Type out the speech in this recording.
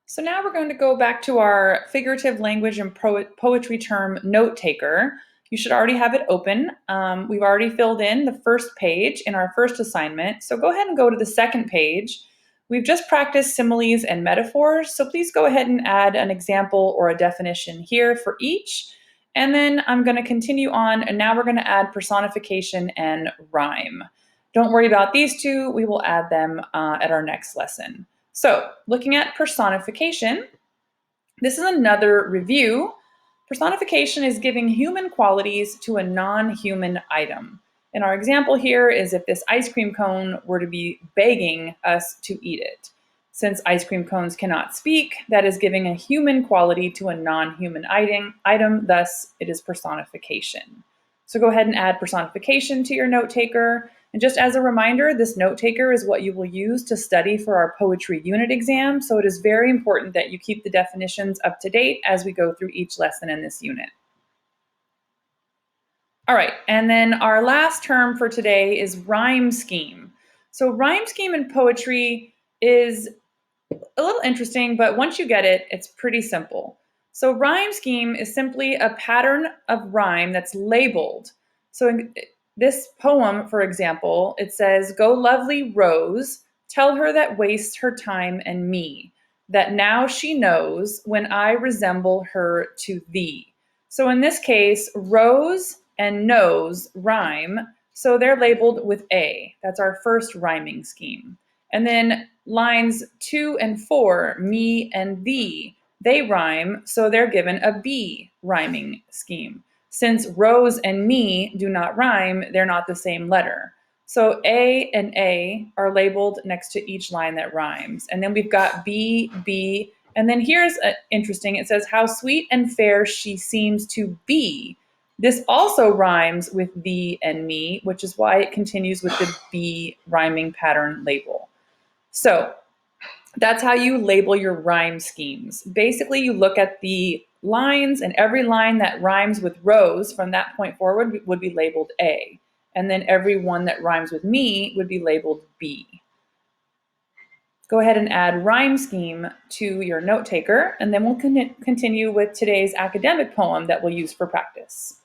So now we're going to go back to our figurative language and poetry term note taker. You should already have it open. We've already filled in the first page in our first assignment. So go ahead and go to the second page. We've just practiced similes and metaphors. So please go ahead and add an example or a definition here for each. And then I'm going to continue on, and now we're going to add personification and rhyme. Don't worry about these two. We will add them at our next lesson. So, looking at personification, this is another review. Personification is giving human qualities to a non-human item. And our example here is if this ice cream cone were to be begging us to eat it. Since ice cream cones cannot speak, that is giving a human quality to a non-human item, thus it is personification. So go ahead and add personification to your note taker. And just as a reminder, this note taker is what you will use to study for our poetry unit exam, so it is very important that you keep the definitions up to date as we go through each lesson in this unit. All right, and then our last term for today is rhyme scheme. So rhyme scheme in poetry is a little interesting, but once you get it, it's pretty simple. So rhyme scheme is simply a pattern of rhyme that's labeled. So in this poem, for example, it says, "Go lovely Rose, tell her that wastes her time and me, that now she knows when I resemble her to thee." So in this case, rose and knows rhyme, so they're labeled with A. That's our first rhyming scheme. And then lines 2 and 4, me and thee, they rhyme, so they're given a B rhyming scheme. Since rose and me do not rhyme, they're not the same letter. So A and A are labeled next to each line that rhymes. And then we've got B, B, and then here's interesting. It says, "How sweet and fair she seems to be." This also rhymes with thee and me, which is why it continues with the B rhyming pattern label. So that's how you label your rhyme schemes. Basically, you look at the lines, and every line that rhymes with rose from that point forward would be labeled A. And then every one that rhymes with me would be labeled B. Go ahead and add rhyme scheme to your note taker, and then we'll continue with today's academic poem that we'll use for practice.